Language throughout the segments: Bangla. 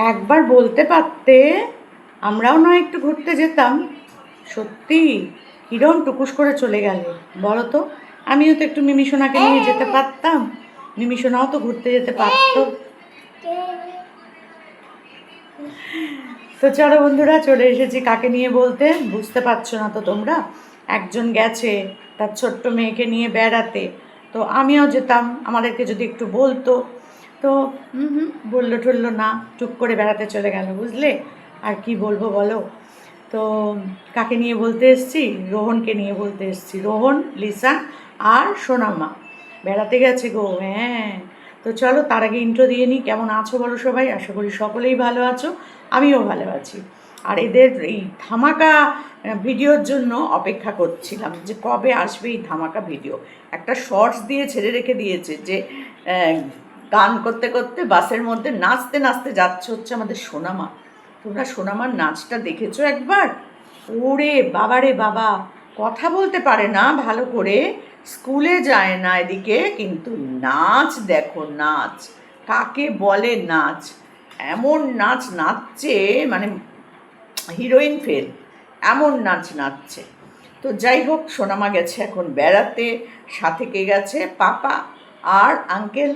একবার বলতে পারতে, আমরাও নয় একটু ঘুরতে যেতাম। সত্যি কিরম টুকুস করে চলে গেলে বলো তো। আমিও তো একটু মিমিসোনাকে নিয়ে যেতে পারতাম, মিমিসোনাও তো ঘুরতে যেতে পারতো। তো চলো বন্ধুরা, চলে এসেছি কাকে নিয়ে বলতে, বুঝতে পারছো না তো তোমরা। একজন গেছে তার ছোট্ট মেয়েকে নিয়ে বেড়াতে, তো আমিও যেতাম, আমাদেরকে যদি একটু বলতো। তো বললো টললো না, টুক করে বেড়াতে চলে গেল, বুঝলে। আর কি বলবো বলো। তো কাকে নিয়ে বলতে এসেছি, রোহনকে নিয়ে বলতে এসেছি। রোহন, লিসা আর সোনামা বেড়াতে গেছে গো। হ্যাঁ, তো চলো তার আগে ইন্ট্রো দিয়ে নিই। কেমন আছো বলো সবাই? আশা করি সকলেই ভালো আছো, আমিও ভালো আছি। আর এদের এই ধামাকা ভিডিওর জন্য অপেক্ষা করছিলাম যে কবে আসবে এই ধামাকা ভিডিও। একটা শর্টস দিয়ে ছেড়ে রেখে দিয়েছে যে গান করতে করতে বাসের মধ্যে নাচতে নাচতে যাচ্ছে হচ্ছে আমাদের সোনামা। তোমরা সোনামার নাচটা দেখেছো একবার? ওরে বাবা রে বাবা, কথা বলতে পারে না ভালো করে, স্কুলে যায় না এদিকে, কিন্তু নাচ দেখো, নাচ কাকে বলে নাচ। এমন নাচ নাচছে মানে হিরোইন ফেল, এমন নাচ নাচছে। তো যাই হোক, সোনামা গেছে এখন বেড়াতে। সাথে কে গেছে? পাপা আর আঙ্কেল।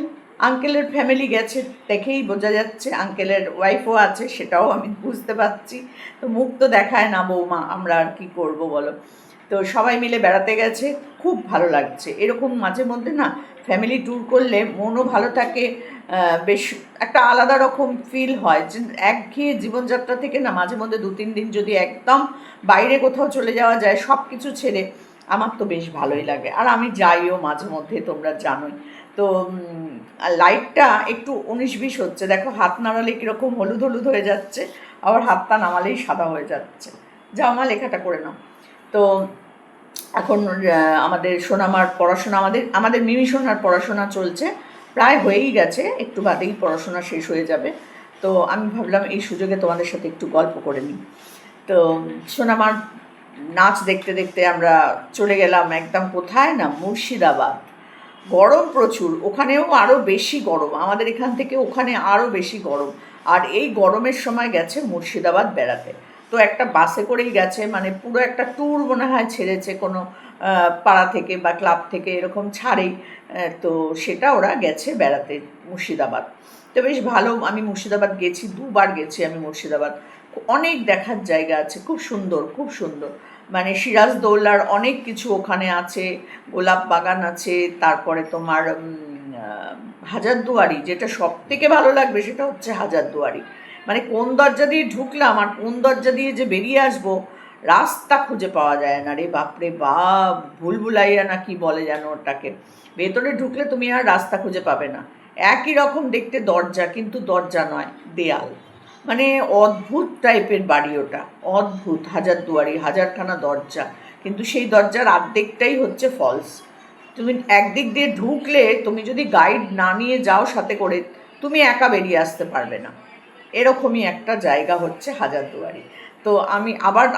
আঙ্কেলের ফ্যামিলি গেছে, দেখেই বোঝা যাচ্ছে। আঙ্কেলের ওয়াইফও আছে, সেটাও আমি বুঝতে পারছি। তো মুখ তো দেখায় না বৌমা, আমরা আর কি করব বলো। তো সবাই মিলে বেড়াতে গেছে, খুব ভালো লাগছে। এরকম মাঝে মধ্যে না ফ্যামিলি ট্যুর করলে মনও ভালো থাকে, বেশ একটা আলাদা রকম ফিল হয়। যে একঘেয়ে জীবনযাত্রা থেকে না মাঝে মধ্যে 2-3 দিন যদি একদম বাইরে কোথাও চলে যাওয়া যায় সব কিছু ছেড়ে, আমার তো বেশ ভালোই লাগে। আর আমি যাইও মাঝে মধ্যে, তোমরা জানোই। তো লাইটটা একটু 19-20 হচ্ছে, দেখো হাত নাড়ালে কীরকম হলুদ হলুদ হয়ে যাচ্ছে, আবার হাতটা নামালেই সাদা হয়ে যাচ্ছে। যা আমার লেখাটা করে নাও। তো এখন আমাদের সোনামার পড়াশোনা, আমাদের মিমি সোনার পড়াশোনা চলছে, প্রায় হয়েই গেছে, একটু বাদেই পড়াশোনা শেষ হয়ে যাবে। তো আমি ভাবলাম এই সুযোগে তোমাদের সাথে একটু গল্প করে নিই। তো সোনামার নাচ দেখতে দেখতে আমরা চলে গেলাম একদম কোথায় না, মুর্শিদাবাদ। গরম প্রচুর, ওখানেও আরও বেশি গরম, আমাদের এখান থেকে ওখানে আরও বেশি গরম। আর এই গরমের সময় গেছে মুর্শিদাবাদ বেড়াতে। তো একটা বাসে করেই গেছে, মানে পুরো একটা ট্যুর মনে হয় ছেড়েছে কোনো পাড়া থেকে বা ক্লাব থেকে, এরকম ছাড়েই। তো সেটা ওরা গেছে বেড়াতে মুর্শিদাবাদ। তো বেশ ভালো, আমি মুর্শিদাবাদ গেছি, 2বার গেছি আমি মুর্শিদাবাদ। অনেক দেখার জায়গা আছে, খুব সুন্দর, খুব সুন্দর। মানে সিরাজদৌল্লার অনেক কিছু ওখানে আছে, গোলাপ বাগান আছে, তারপরে তোমার হাজারদুয়ারি, যেটা সব থেকে ভালো লাগবে সেটা হচ্ছে হাজারদুয়ারি। মানে কোন দরজা দিয়ে ঢুকলাম আর কোন দরজা দিয়ে যে বেরিয়ে আসবো, রাস্তা খুঁজে পাওয়া যায় না রে বাপরে বাপ। ভুলভুলাইয়া না কি বলে যেন ওটাকে। ভেতরে ঢুকলে তুমি আর রাস্তা খুঁজে পাবে না। একই রকম দেখতে দরজা, কিন্তু দরজা নয়, দেয়াল। মানে অদ্ভুত টাইপের বাড়ি ওটা, অদ্ভুত। হাজারদুয়ারি, হাজারখানা দরজা, কিন্তু সেই দরজার অর্ধেকটাই হচ্ছে ফলস। তুমি একদিক দিয়ে ঢুকলে, তুমি যদি গাইড না নিয়ে যাও সাথে করে, তুমি একা বেরিয়ে আসতে পারবে না। এরকমই একটা জায়গা হচ্ছে হাজারদুয়ারি। তো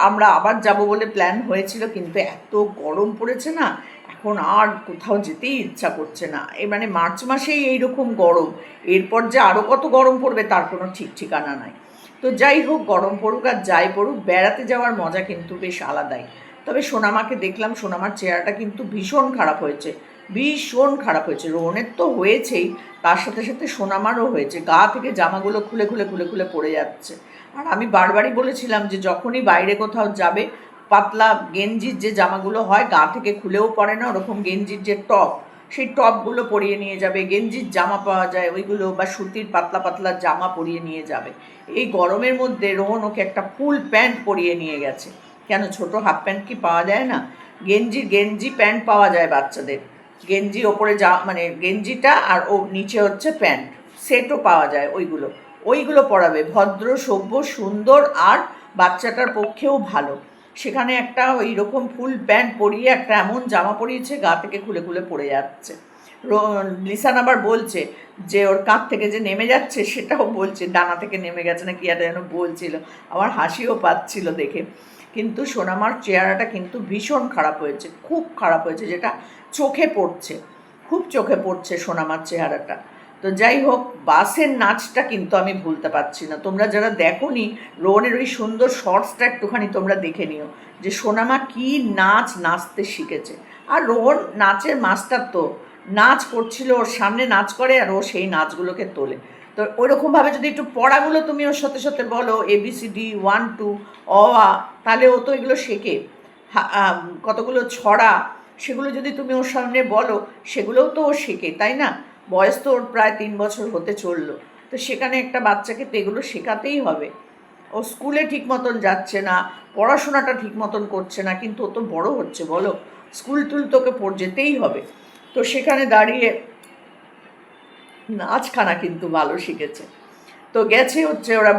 আমরা আবার যাব বলে প্ল্যান হয়েছিল, কিন্তু এত গরম পড়েছে না, এখন আর কোথাও যেতেই ইচ্ছা করছে না। মানে মার্চ মাসেই এইরকম গরম, এরপর যে আরও কত গরম পড়বে তার কোনো ঠিক ঠিকানা নাই। তো যাই হোক, গরম পড়ুক আর যাই পড়ুক, বেড়াতে যাওয়ার মজা কিন্তু বেশ আলাদাই। তবে সোনামাকে দেখলাম, সোনামার চেহারাটা কিন্তু ভীষণ খারাপ হয়েছে, ভীষণ খারাপ হয়েছে। রোহনের তো হয়েছেই, তার সাথে সাথে সোনামারও হয়েছে। গা থেকে জামাগুলো খুলে খুলে খুলে খুলে পড়ে যাচ্ছে। আর আমি বারবারই বলেছিলাম যে যখনই বাইরে কোথাও যাবে, পাতলা গেঞ্জির যে জামাগুলো হয় গা থেকে খুলেও পড়ে না, ওরকম গেঞ্জির যে টপ, সেই টপগুলো পরিয়ে নিয়ে যাবে। গেঞ্জির জামা পাওয়া যায় ওইগুলো, বা সুতির পাতলা পাতলা জামা পরিয়ে নিয়ে যাবে। এই গরমের মধ্যে রোহন ওকে একটা ফুল প্যান্ট পরিয়ে নিয়ে গেছে। কেন, ছোট হাফ প্যান্ট কি পাওয়া যায় না? গেঞ্জি প্যান্ট পাওয়া যায় বাচ্চাদের, গেঞ্জির ওপরে মানে গেঞ্জিটা আর ও নিচে হচ্ছে প্যান্ট, সেটও পাওয়া যায়। ওইগুলো পরাবে, ভদ্র সভ্য সুন্দর, আর বাচ্চাটার পক্ষেও ভালো। সেখানে একটা ওই রকম ফুল প্যান্ট পরিয়ে একটা এমন জামা পরিয়েছে, গা থেকে খুলে খুলে পড়ে যাচ্ছে। লিসান আবার বলছে যে ওর কাঁধ থেকে যে নেমে যাচ্ছে, সেটাও বলছে, ডানা থেকে নেমে গেছে না কি একটা যেন বলছিল। আমার হাসিও পাচ্ছিল দেখে। কিন্তু সোনামার চেহারাটা কিন্তু ভীষণ খারাপ হয়েছে, খুব খারাপ হয়েছে, যেটা চোখে পড়ছে, খুব চোখে পড়ছে সোনামার চেহারাটা। তো যাই হোক, বাসের নাচটা কিন্তু আমি ভুলতে পারছি না। তোমরা যারা দেখোনি রোহনের ওই সুন্দর শর্টসটা একটুখানি তোমরা দেখে নিও যে সোনামা কি নাচ নাচতে শিখেছে। আর রোহন নাচের মাস্টার, তো নাচ করছিল, ওর সামনে নাচ করে আর ও সেই নাচগুলোকে তোলে। তো ওইরকমভাবে যদি একটু পড়াগুলো তুমি ওর সাথে সাথে বলো, ABCD 1 2 অ আ, তাহলে ও তো এগুলো শেখে। কতগুলো ছড়া, সেগুলো যদি তুমি ওর সামনে বলো, সেগুলোও তো ও শেখে, তাই না? বয়স তো ওর প্রায় 3 বছর হতে চললো। তো সেখানে একটা বাচ্চাকে তো এগুলো শেখাতেই হবে। ও স্কুলে ঠিক মতন যাচ্ছে না, পড়াশোনাটা ঠিক মতন করছে না, কিন্তু ও তো বড় হচ্ছে, বলো, স্কুল টুল তোকে যেতেই হবে। তো সেখানে দাঁড়িয়ে নাচখানা কিন্তু ভালো শিখেছে। তো গেছে হচ্ছে ওরা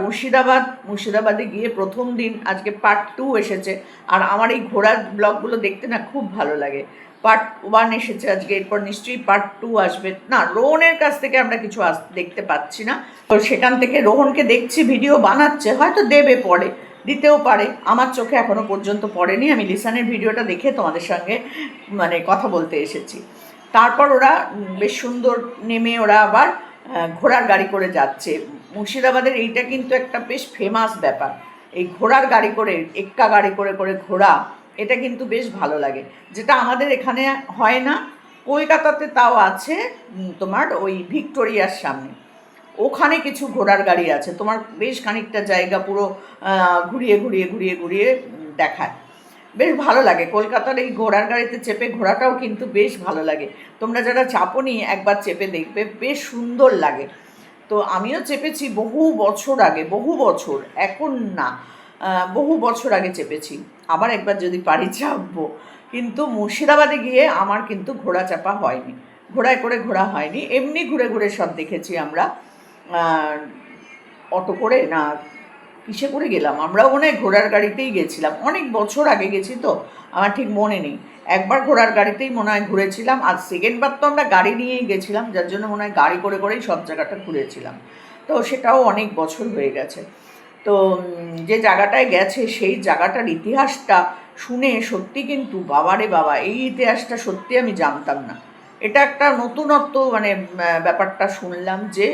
মুর্শিদাবাদে গিয়ে প্রথম দিন, আজকে পার্ট 2 এসেছে। আর আমার এই ঘোরার ব্লগগুলো দেখতে না খুব ভালো লাগে। পার্ট 1 এসেছে আজকে, এরপর নিশ্চয়ই পার্ট 2 আসবে। না, রোহনের কাছ থেকে আমরা কিছু দেখতে পাচ্ছি না। তো সেখান থেকে রোহনকে দেখছি ভিডিও বানাচ্ছে, হয়তো দেবে পরে, দিতেও পারে। আমার চোখে এখনো পর্যন্ত পড়েনি। আমি লিসানের ভিডিওটা দেখে তোমাদের সঙ্গে মানে কথা বলতে এসেছি। তারপর ওরা বেশ সুন্দর নেমে ওরা আবার ঘোড়ার গাড়ি করে যাচ্ছে। মুর্শিদাবাদের এইটা কিন্তু একটা বেশ ফেমাস ব্যাপার, এই ঘোড়ার গাড়ি করে, এক্কা গাড়ি করে করে ঘোড়া, এটা কিন্তু বেশ ভালো লাগে, যেটা আমাদের এখানে হয় না। কলকাতাতে তাও আছে, তোমার ওই ভিক্টোরিয়ার সামনে ওখানে কিছু ঘোড়ার গাড়ি আছে, তোমার বেশ খানিকটা জায়গা পুরো ঘুরিয়ে ঘুরিয়ে ঘুরিয়ে ঘুরিয়ে দেখায়। বেশ ভালো লাগে কলকাতার এই ঘোড়ার গাড়িতে চেপে, ঘোড়াটাও কিন্তু বেশ ভালো লাগে। তোমরা যারা চাপোনি একবার চেপে দেখবে, বেশ সুন্দর লাগে। তো আমিও চেপেছি বহু বছর আগে, বহু বছর, এখন না, বহু বছর আগে চেপেছি। আবার একবার যদি পারি চাপবো। কিন্তু মুর্শিদাবাদে গিয়ে আমার কিন্তু ঘোড়া চাপা হয়নি, ঘোড়ায় করে ঘোরা হয়নি, এমনি ঘুরে ঘুরে সব দেখেছি আমরা। অটো করে না কিসে করে গেলাম, আমরাও মনে হয় ঘোড়ার গাড়িতেই গেছিলাম, অনেক বছর আগে গেছি তো আমার ঠিক মনে নেই। একবার ঘোড়ার গাড়িতেই মনে হয় ঘুরেছিলাম, আর সেকেন্ডবার তো আমরা গাড়ি নিয়েই গেছিলাম, যার জন্য মনে হয় গাড়ি করে করেই সব জায়গাটা ঘুরেছিলাম। তো সেটাও অনেক বছর হয়ে গেছে। তো যে জায়গাটায় গেছে সেই জায়গাটার ইতিহাসটা শুনে সত্যি কিন্তু বাবারে বাবা, এই ইতিহাসটা সত্যি আমি জানতাম না। এটা একটা নতুনত্ব মানে ব্যাপারটা শুনলাম যে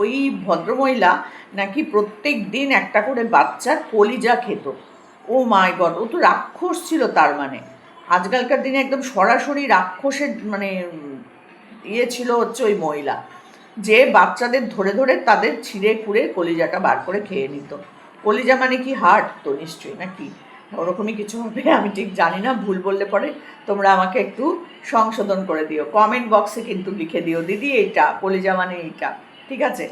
ওই ভদ্রমহিলা নাকি প্রত্যেক দিন একটা করে বাচ্চার কলিজা খেত। ও মাই গড, ও তো রাক্ষস ছিল তার মানে। আজকালকার দিনে একদম সরাসরি রাক্ষসের মানে ইয়ে ছিল হচ্ছে ওই মহিলা, যে বাচ্চাদের ধরে ধরে তাদের ছিঁড়ে খুঁড়ে কলিজাটা বার করে খেয়ে নিত। কলিজা মানে কি হার্ট তো নিশ্চয়ই, নাকি ওরকমই কিছু হবে, আমি ঠিক জানি না, ভুল বললে পরে তোমরা আমাকে একটু সংশোধন করে দিও, কমেন্ট বক্সে কিন্তু লিখে দিও, দিদি এইটা কলিজা মানে এইটা, ঠিক আছে?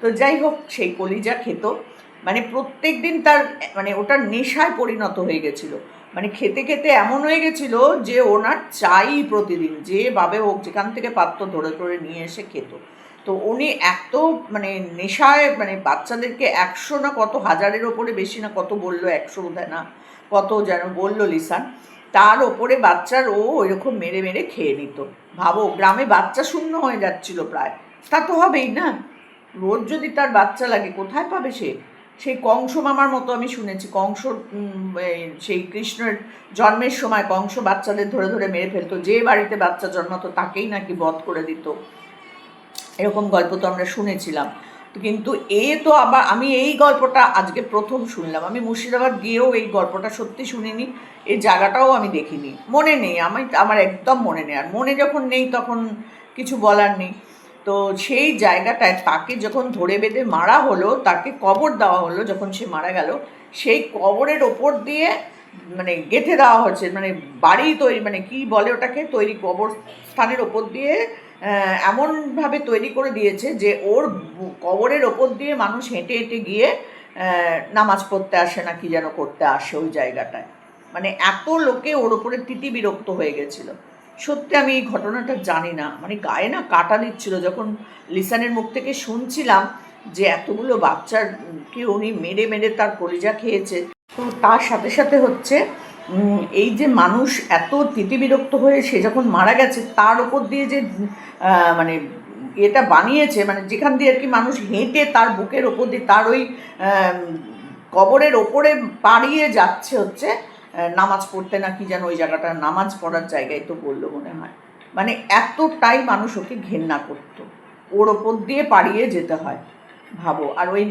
তো যাই হোক, সেই কলিজা খেত, মানে প্রত্যেক দিন তার মানে ওটার নেশায় পরিণত হয়ে গেছিলো। মানে খেতে খেতে এমন হয়ে গেছিলো যে ওনার চাই প্রতিদিন, যেভাবে হোক যেখান থেকে পাত্র ধরে ধরে নিয়ে এসে খেত। তো উনি এত মানে নেশায়, মানে বাচ্চাদেরকে 100 না কত হাজারের ওপরে, বেশি না কত বললো, 100 বোধহয় না কত যেন বললো লিসান, তার ওপরে বাচ্চার ও ওইরকম মেরে মেরে খেয়ে নিত। ভাবো, গ্রামে বাচ্চা শূন্য হয়ে যাচ্ছিল প্রায়, তা তো হবেই না, রোজ যদি তার বাচ্চা লাগে কোথায় পাবে সে? সেই কংস মামার মতো আমি শুনেছি, কংস সেই কৃষ্ণের জন্মের সময় কংস বাচ্চাদের ধরে ধরে মেরে ফেলতো, যে বাড়িতে বাচ্চা জন্মাতো তাকেই নাকি বধ করে দিত, এরকম গল্প তো আমরা শুনেছিলাম। তো কিন্তু তো আবার আমি এই গল্পটা আজকে প্রথম শুনলাম। আমি মুর্শিদাবাদ গিয়েও এই গল্পটা সত্যি শুনিনি, এই জায়গাটাও আমি দেখিনি, মনে নেই আমার একদম মনে নেই। আর মনে যখন নেই তখন কিছু বলার নেই। তো সেই জায়গাটায় তাকে যখন ধরে বেঁধে মারা হলো, তাকে কবর দেওয়া হলো, যখন সে মারা গেল, সেই কবরের ওপর দিয়ে মানে গেঁথে দেওয়া হচ্ছে, মানে বাড়ি তৈরি, মানে কি বলে ওটাকে, তৈরি কবরস্থানের ওপর দিয়ে এমনভাবে তৈরি করে দিয়েছে যে ওর কবরের ওপর দিয়ে মানুষ হেঁটে হেঁটে গিয়ে নামাজ পড়তে আসে না কি যেন করতে আসে ওই জায়গাটায়। মানে এত লোকে ওর ওপরে তিতি বিরক্ত হয়ে গেছিলো। সত্যি আমি এই ঘটনাটা জানি না, মানে গায়ে না কাটা দিচ্ছিল যখন লিসানের মুখ থেকে শুনছিলাম যে এতগুলো বাচ্চাকে উনি মেরে মেরে তার কলিজা খেয়েছে। তো তার সাথে সাথে হচ্ছে এই যে মানুষ এত তিতিবিরক্ত হয়ে সে যখন মারা গেছে, তার ওপর দিয়ে যে মানে এটা বানিয়েছে, মানে যেখান দিয়ে আর কি মানুষ হেঁটে তার বুকের ওপর দিয়ে তার ওই কবরের ওপরে পাড়িয়ে যাচ্ছে হচ্ছে নামাজ পড়তে না কি যেন, ওই জায়গাটা নামাজ পড়ার জায়গায় তো বললো মনে হয়। মানে এতটাই মানুষ ওকে ঘেন্না করতো, ও ওর ওপর দিয়ে পাড়িয়ে যেতে হয় ভাবো। আর ওই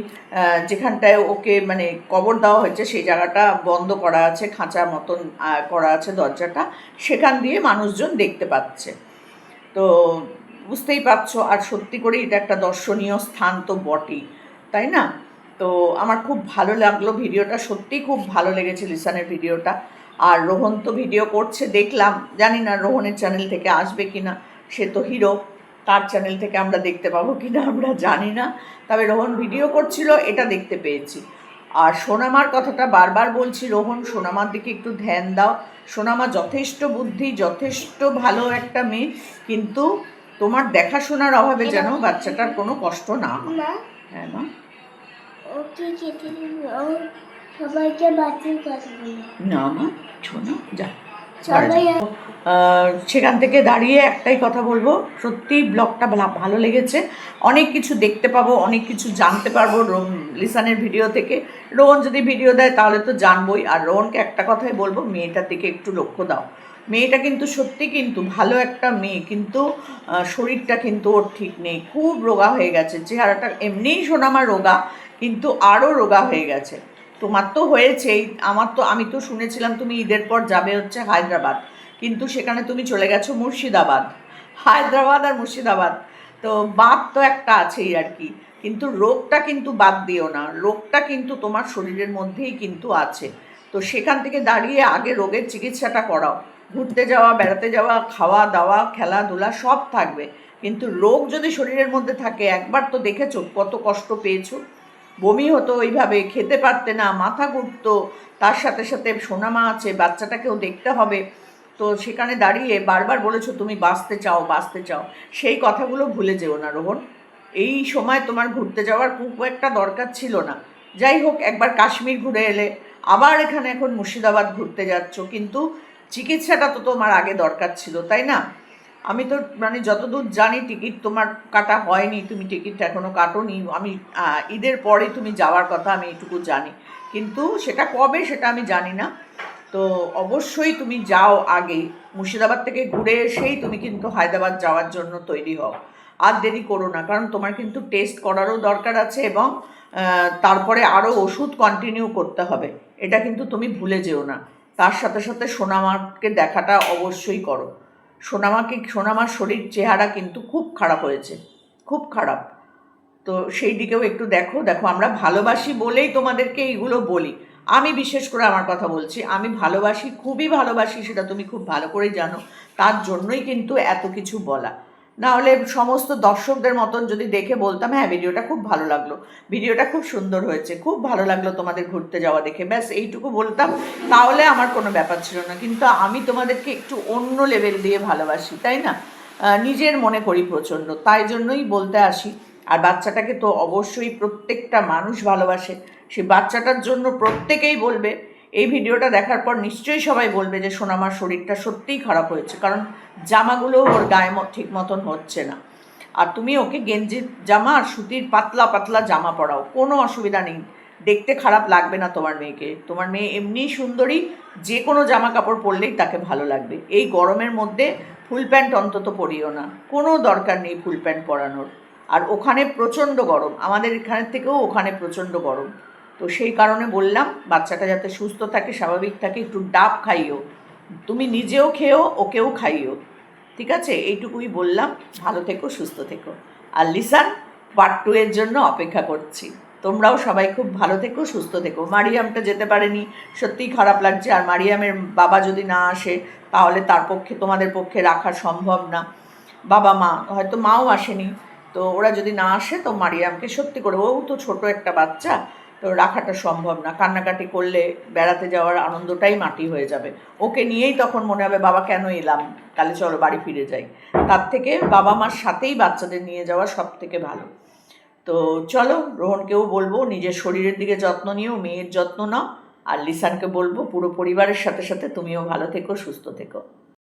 যেখানটায় ওকে মানে কবর দেওয়া হয়েছে সেই জায়গাটা বন্ধ করা আছে, খাঁচা মতন করা আছে দরজাটা, সেখান দিয়ে মানুষজন দেখতে পাচ্ছে। তো বুঝতেই পারছো, আর সত্যি করে এটা একটা দর্শনীয় স্থান তো বটেই, তাই না? তো আমার খুব ভালো লাগলো ভিডিওটা, সত্যিই খুব ভালো লেগেছে লিসানের ভিডিওটা। আর রোহন তো ভিডিও করছে দেখলাম, জানি না রোহনের চ্যানেল থেকে আসবে কি না, সে তো হিরো, তার চ্যানেল থেকে আমরা দেখতে পাবো কি না আমরা জানি না, তবে রোহন ভিডিও করছিল এটা দেখতে পেয়েছি। আর সোনামার কথাটা বারবার বলছি, রোহন সোনামার দিকে একটু ধ্যান দাও। সোনামা যথেষ্ট বুদ্ধি, যথেষ্ট ভালো একটা মেয়ে, কিন্তু তোমার দেখাশোনার অভাবে যেন বাচ্চাটার কোনো কষ্ট না হয়। হ্যাঁ মা, সবাইকে বাচ্চার কথা বলো না মা, শোনো যা। সেখান থেকে দাঁড়িয়ে একটাই কথা বলবো, সত্যি ব্লগটা ভালো লেগেছে, অনেক কিছু দেখতে পাবো, অনেক কিছু জানতে পারবো লিসানের ভিডিও থেকে। রোহন যদি ভিডিও দেয় তাহলে তো জানবই। আর রোহনকে একটা কথাই বলবো, মেয়েটার দিকে একটু লক্ষ্য দাও। মেয়েটা কিন্তু সত্যি কিন্তু ভালো একটা মেয়ে, কিন্তু শরীরটা কিন্তু ওর ঠিক নেই, খুব রোগা হয়ে গেছে চেহারাটা। এমনিই সোনামার রোগা, কিন্তু আরও রোগা হয়ে গেছে। তোমার তো হয়েছেই, আমি তো শুনেছিলাম তুমি ঈদের পর যাবে হচ্ছে হায়দ্রাবাদ, কিন্তু সেখানে তুমি চলে গেছো মুর্শিদাবাদ। হায়দ্রাবাদ আর মুর্শিদাবাদ তো বাদ তো একটা আছেই আর কি, কিন্তু রোগটা কিন্তু বাদ দিও না, রোগটা কিন্তু তোমার শরীরের মধ্যেই কিন্তু আছে। তো সেখান থেকে দাঁড়িয়ে আগে রোগের চিকিৎসাটা করাও। ঘুরতে যাওয়া, বেড়াতে যাওয়া, খাওয়া দাওয়া, খেলাধুলা সব থাকবে, কিন্তু রোগ যদি শরীরের মধ্যে থাকে, একবার তো দেখেছো কত কষ্ট পেয়েছো, বমি হতো, ওইভাবে খেতে পারতে না, মাথা ঘুরতো, তার সাথে সাথে সোনামা আছে, বাচ্চাটাকেও দেখতে হবে। তো সেখানে দাঁড়িয়ে বারবার বলেছো তুমি বাঁচতে চাও, বাঁচতে চাও, সেই কথাগুলো ভুলে যেও না রোহন। এই সময় তোমার ঘুরতে যাওয়ার খুব একটা দরকার ছিল না। যাই হোক, একবার কাশ্মীর ঘুরে এলে, আবার এখানে এখন মুর্শিদাবাদ ঘুরতে যাচ্ছ, কিন্তু চিকিৎসাটা তো তোমার আগে দরকার ছিল, তাই না? আমি তো মানে যতদূর জানি টিকিট তোমার কাটা হয়নি, তুমি টিকিট এখনও কাটোনি। আমি ঈদের পরে তুমি যাওয়ার কথা আমি এইটুকু জানি, কিন্তু সেটা কবে সেটা আমি জানি না। তো অবশ্যই তুমি যাও আগে, মুর্শিদাবাদ থেকে ঘুরে এসেই তুমি কিন্তু হায়দ্রাবাদ যাওয়ার জন্য তৈরি হও, আর দেরি করো না, কারণ তোমার কিন্তু টেস্ট করারও দরকার আছে, এবং তারপরে আরও ওষুধ কন্টিনিউ করতে হবে, এটা কিন্তু তুমি ভুলে যেও না। তার সাথে সাথে সোনামাকে দেখাটা অবশ্যই করো। সোনামার শরীর চেহারা কিন্তু খুব খারাপ হয়েছে, খুব খারাপ। তো সেই দিকেও একটু দেখো। আমরা ভালোবাসি বলেই তোমাদেরকে এইগুলো বলি। আমি বিশেষ করে আমার কথা বলছি, আমি ভালোবাসি, খুবই ভালোবাসি, সেটা তুমি খুব ভালো করেই জানো, তার জন্যই কিন্তু এত কিছু বলা। না হলে সমস্ত দর্শকদের মতন যদি দেখে বলতাম হ্যাঁ ভিডিওটা খুব ভালো লাগলো, ভিডিওটা খুব সুন্দর হয়েছে, খুব ভালো লাগলো তোমাদের ঘুরতে যাওয়া দেখে, ব্যাস এইটুকু বলতাম, তাহলে আমার কোনো ব্যাপার ছিল না। কিন্তু আমি তোমাদেরকে একটু অন্য লেভেল দিয়ে ভালোবাসি, তাই না? নিজের মনে করি প্রচণ্ড, তাই জন্যই বলতে আসি। আর বাচ্চাটাকে তো অবশ্যই প্রত্যেকটা মানুষ ভালোবাসে, সেই বাচ্চাটার জন্য প্রত্যেকেই বলবে, এই ভিডিওটা দেখার পর নিশ্চয়ই সবাই বলবে যে সোনামার শরীরটা সত্যিই খারাপ হয়েছে, কারণ জামাগুলো ওর গায়ে ঠিক মতন হচ্ছে না। আর তুমি ওকে গেঞ্জির জামা আর সুতির পাতলা পাতলা জামা পরাও, কোনো অসুবিধা নেই, দেখতে খারাপ লাগবে না তোমার মেয়েকে। তোমার মেয়ে এমনিই সুন্দরী, যে কোনো জামা কাপড় পরলেই তাকে ভালো লাগবে। এই গরমের মধ্যে ফুল প্যান্ট অন্তত পরিও না, কোনো দরকার নেই ফুল প্যান্ট পরানোর। আর ওখানে প্রচণ্ড গরম, আমাদের এখানের থেকেও ওখানে প্রচণ্ড গরম। তো সেই কারণে বললাম বাচ্চাটা যাতে সুস্থ থাকে, স্বাভাবিক থাকে, একটু ডাব খাইও, তুমি নিজেও খেয়েও ওকেও খাইও, ঠিক আছে? এইটুকুই বললাম। ভালো থেকো, সুস্থ থেকো। আর লিসান পার্ট 2 এর জন্য অপেক্ষা করছি। তোমরাও সবাই খুব ভালো থেকো, সুস্থ থেকো। মারিয়ামটা যেতে পারেনি, সত্যিই খারাপ লাগছে। আর মারিয়ামের বাবা যদি না আসে তাহলে তার পক্ষে, তোমাদের পক্ষে রাখা সম্ভব না। বাবা মা, হয়তো মাও আসেনি, তো ওরা যদি না আসে তো মারিয়ামকে সত্যি করে, ও তো ছোট একটা বাচ্চা, তো রাখাটা সম্ভব না। কান্নাকাটি করলে বেড়াতে যাওয়ার আনন্দটাই মাটি হয়ে যাবে। ওকে নিয়েই তখন মনে হবে বাবা কেন এলাম, তাহলে চলো বাড়ি ফিরে যাই। তার থেকে বাবা মার সাথেই বাচ্চাদের নিয়ে যাওয়া সব থেকে ভালো। তো চলো, রোহনকেও বলবো নিজের শরীরের দিকে যত্ন নিও, মেয়ের যত্ন নাও। আর লিসানকে বলবো পুরো পরিবারের সাথে সাথে তুমিও ভালো থেকো, সুস্থ থেকো।